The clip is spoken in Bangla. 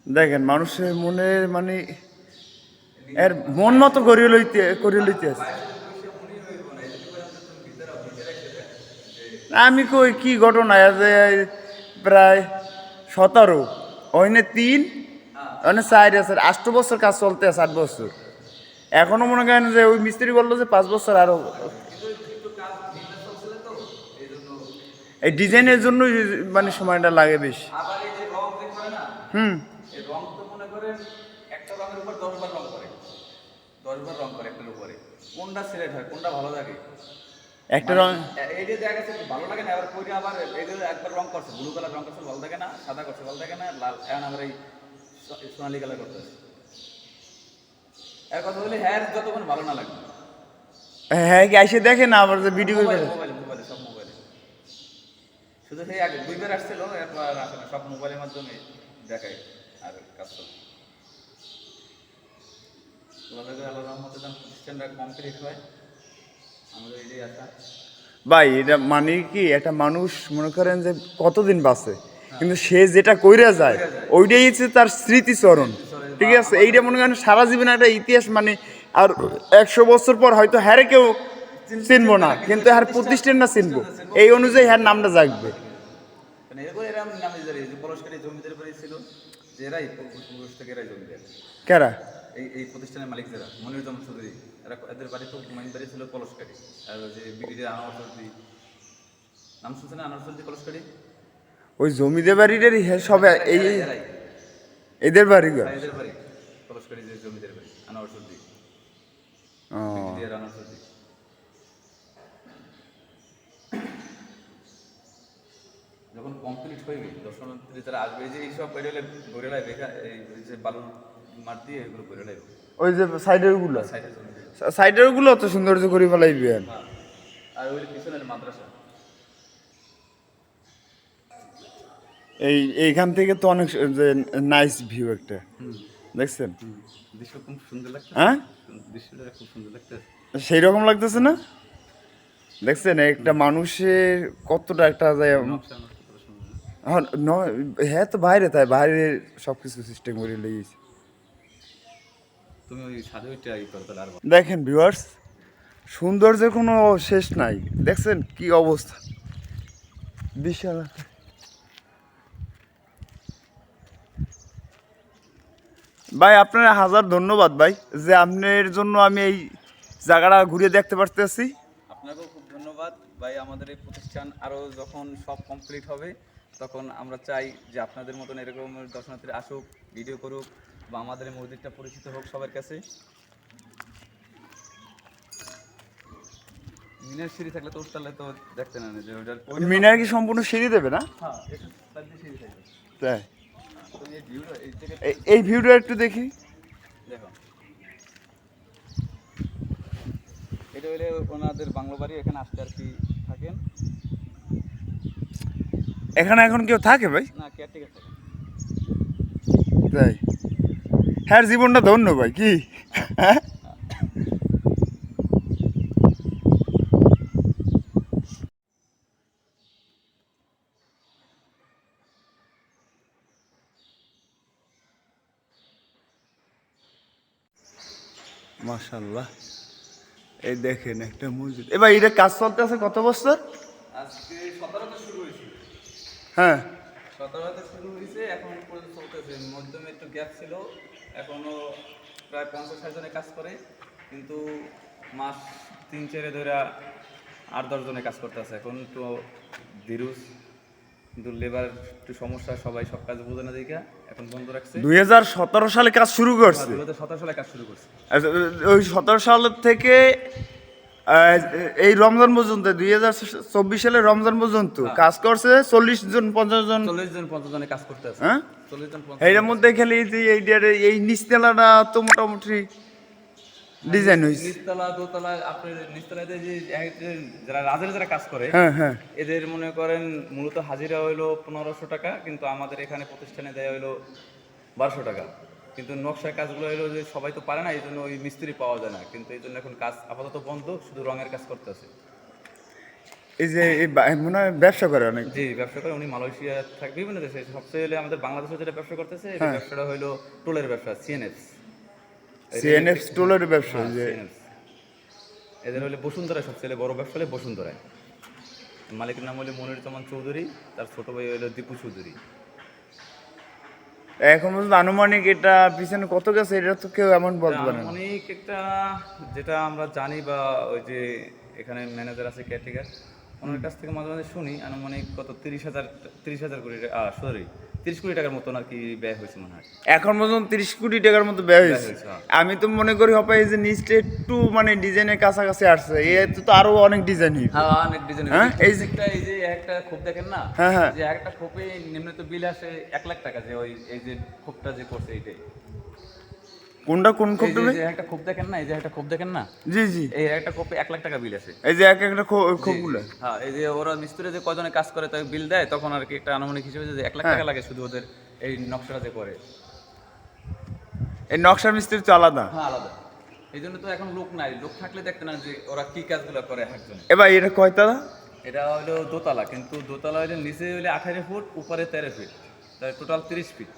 দেখেন মানুষের মনে মানে এর মন মতো করিয়ে লইতে আছে। আমি কই কি ঘটনা যে প্রায় 17 ওইনে 3 ওইনে 4 আছে 8 বছর কাজ চলতে আছে 8 বছর এখনো মনে করেন যে ওই মিস্ত্রি বললো যে 5 বছর আরো এই ডিজাইনের জন্য মানে সময়টা লাগে বেশি। আবার এই যে রং যে করে না, হুম। এই রং তো মনে করেন একটা রঙের উপর 10 বার রং করে, 10 বার রং করে একটার উপরে। কোনটা সিলেক্ট হয়, কোনটা ভালো লাগে? একটা মানে রং এই যে দেখা গেছে ভালো লাগে না, আবার কইরে আবার এই যে একবার রং করছে, ব্লু কালার রং করছে ভালো লাগে না, সাদা করছে ভালো লাগে না, লাল এখন আমরা এই সোনালী কালার করতেছি। এর কথা বলি হ্যাঁ যতক্ষণ ভালো না লাগে। হ্যাঁ কি এসে দেখে না আবার যে ভিডিও করে মোবাইলে মোবাইলে মোবাইলে সব মোবাইলে, শুধু সেই আগে 2 বার আসছিল, এরপর আর আসে না, সব মোবাইলের মাধ্যমে দেখায় আর কাজ করে। আল্লাহর রহমতে যখন প্রতিষ্ঠানটা কমপ্লিট হয় আমাদের এটাই আশা। ভাই এটা মানে কি একটা মানুষ মনে করেন যে কতদিন বাঁচে কিন্তু সে যেটা কইরা যায় ওইটাই হচ্ছে তার স্মৃতিচরণ। ঠিক আছে এইটা মনে করেন সারা জীবন একটা ইতিহাস মানে আর 100 বছর পর হয়তো হ্যারে কেউ চিনবো না কিন্তু হ্যার প্রতিষ্ঠানটা চিনবো এই অনুযায়ী হ্যার নামটা জাগবে। মানে এরপর এরা নামে যারা এই যে পলাশকারী জমিদার বাড়ি ছিল, যে এরাই পুরুষ থেকে এরাই জমিদার। কেরা এই প্রতিষ্ঠানের মালিক যারা মনিরুজ্জামান চৌধুরী, এরা এদের বাড়ি তো মাইন বাড়ি ছিল পলাশকারী। আর ওই যে ব্রিগেডিয়ার আনোয়ার চৌধুরী, নাম শুনছেন না? আনোয়ার চৌধুরী পলাশকারী, ওই জমিদার বাড়িটারই হ্যাঁ সব এই এরাই এদের বাড়ি ঘর। এদের বাড়ি পলাশকারী যে জমিদার বাড়ি আনোয়ার চৌধুরী, ও ব্রিগেডিয়ার আনোয়ার চৌধুরী। যখন কমপ্লিট হইবে দর্শনার্থী যারা আসবে, এই যে এইসব বেরোলে ঘুরে লাগবে, এই যে বালুর মাঠ দিয়ে এগুলো ঘুরে লাগবে ওই যে সাইডের গুলো সাইডের জমি। সাইডের গুলো তো সৌন্দর্য করে ফেলাইবে। হ্যাঁ, আর ওই পিছনের মাদ্রাসা। এইখান থেকে তো অনেক যে নাইস ভিউ একটা দেখছেন। দৃশ্য খুব সুন্দর লাগছে, হ্যাঁ দৃশ্যটা খুব সুন্দর লাগছে। সেই রকম লাগতেছে না? দেখছেন একটা মানুষের কতটা একটা যায় নকশা নকশা কত সুন্দর। হ্যাঁ তো বাইরে তাই বাইরে সবকিছু সিস্টেম করে লেগেছে। তুমি ওই সাধু ওইটা ই করো তাহলে আর বলো। দেখেন ভিউয়ার্স সৌন্দর্যের কোনো শেষ নাই। দেখছেন কি অবস্থা বিশাল একটা। ভাই আপনার হাজার ধন্যবাদ ভাই যে আপনার জন্য আমি এই জায়গাটা ঘুরে দেখতে পারতেছি। আপনাকেও খুব ধন্যবাদ ভাই। আমাদের এই প্রতিষ্ঠান আরও যখন সব কমপ্লিট হবে তখন আমরা চাই যে আপনাদের মতন এরকম দর্শনার্থী আসুক, ভিডিও করুক, বা আমাদের এই মসজিদটা পরিচিত হোক সবার কাছে। মিনার সিঁড়ি থাকলে তো তাহলে তো দেখতে না যে ওটার মিনার কি সম্পূর্ণ সিঁড়ি দেবে না? হ্যাঁ এটা তার দিয়ে সিঁড়ি থাকবে। তাই তুমি এই ভিউটা এই থেকে এই ভিউটা একটু দেখি। দেখো, এটা হলে ওনাদের বাংলো বাড়ি, এখানে আসতে আর কি থাকেন। এখানে এখন কেউ থাকে ভাই? না কেয়ারটেকার থাকে। তাই হ্যাঁ জীবনটা ধন্য ভাই কি হ্যাঁ মাশাআল্লাহ। এই দেখেন একটা মসজিদ এবার এটা কাজ চলতে আছে কত বছর? আজকে 17তে শুরু হয়েছে। হ্যাঁ 17তে শুরু হয়েছে, এখন পর্যন্ত চলতেছে। মধ্যমে একটু গ্যাপ ছিল, এখনো প্রায় 50-60 জনে কাজ করে, কিন্তু মাস 3-4 ধরে 8-10 জনে কাজ করতে আছে। এখন একটু ধীরুজ, কিন্তু লেবার একটু সমস্যা, সবাই সব কাজ বোঝে না দেখে এখন বন্ধ রাখছে। 2017 সালে কাজ শুরু করছে। 2017 সালে কাজ শুরু করছে। ওই 17 সাল থেকে এই রমজান পর্যন্ত 2024 সালের রমজান পর্যন্ত কাজ করছে 40 জন 50 জন 40-50 জনে কাজ করতে আছে। হ্যাঁ 40-50 এর মধ্যে খালি এই যে এই নিচতলাটা তো মোটামুটি ডিজাইন হয়েছে। নিচতলা দোতলা, আপনার নিচতলাতে যে যারা রাজের যারা কাজ করে, হ্যাঁ হ্যাঁ এদের মনে করেন মূলত হাজিরা হইলো 1500 টাকা, কিন্তু আমাদের এখানে প্রতিষ্ঠানে দেওয়া হইলো 1200 টাকা। কিন্তু নকশার কাজগুলো হইলো যে সবাই তো পারে না, এই জন্য ওই মিস্ত্রি পাওয়া যায় না, কিন্তু এই জন্য এখন কাজ আপাতত বন্ধ, শুধু রঙের কাজ করতেছে। এই যে মনে হয় ব্যবসা করে অনেক। জি ব্যবসা করে উনি মালয়েশিয়া থাকে, বিভিন্ন দেশে। সবচেয়ে হলে আমাদের বাংলাদেশে যেটা ব্যবসা করতেছে এই ব্যবসাটা হলো টোলের ব্যবসা, সিএনএফ। সিএনএফ স্টোলের ব্যবসা যে এদের হলে বসুন্ধরা সবচেয়ে বড় ব্যবসা হলে বসুন্ধরায়। মালিকের নাম হলো মনির জামান চৌধুরী, তার ছোট ভাই হলো দীপু চৌধুরী। এখন পর্যন্ত আনুমানিক এটা পিছনে কত গেছে এটা তো কেউ এমন বলতে পারে না। আনুমানিক একটা যেটা আমরা জানি বা ওই যে এখানে ম্যানেজার আছে কেয়ারটেকার, ওনার কাছ থেকে মাঝে মাঝে শুনি আনুমানিক কত 30,000 কোটি টাকা, সরি 30 কোটি টাকার মতন আর কি ব্যয় হয়েছে মনে হয়। এখন পর্যন্ত 30 কোটি টাকার মতো ব্যয় হয়েছে। হয়েছে, হ্যাঁ। আমি তো মনে করি হবে এই যে নিচটা একটু মানে ডিজাইনের কাছাকাছি আসছে, এতে তো আরো অনেক ডিজাইন হইবে। হ্যাঁ অনেক ডিজাইন। হ্যাঁ, এই যে এই যে একটা খোপ দেখেন না, হ্যাঁ, হ্যাঁ। যে একটা খোপে নিম্নত বিল আসে 1 লাখ টাকা, যে ওই এই যে খোপটা যে করছে এইটাই। কোনটা কোন এই খোপটা? যে একটা খোপ দেখেন না, এই যে একটা খোপ দেখেন না, জি জি, এই একটা খোপে 1 লাখ টাকা বিল আসে। এই যে এক একটা খোপগুলো। হ্যাঁ এই যে ওরা মিস্ত্রি যে কজনে কাজ করে তাই বিল দেয়, তখন আর কি একটা আনুমানিক হিসেবে যে 1 লাখ টাকা লাগে শুধু ওদের এই নকশাটা যে করে। এই নকশা মিস্ত্রি তো আলাদা। হ্যাঁ আলাদা। এই জন্য তো এখন লোক নাই, লোক থাকলে দেখতে না যে ওরা কি কাজগুলো করে একজনে। এবার এটা কয়তলা? এটা হলো দোতলা, কিন্তু দোতলা হলে নিচে হলে 18 ফুট, উপরে 13 ফিট, তাই টোটাল 30 ফিট।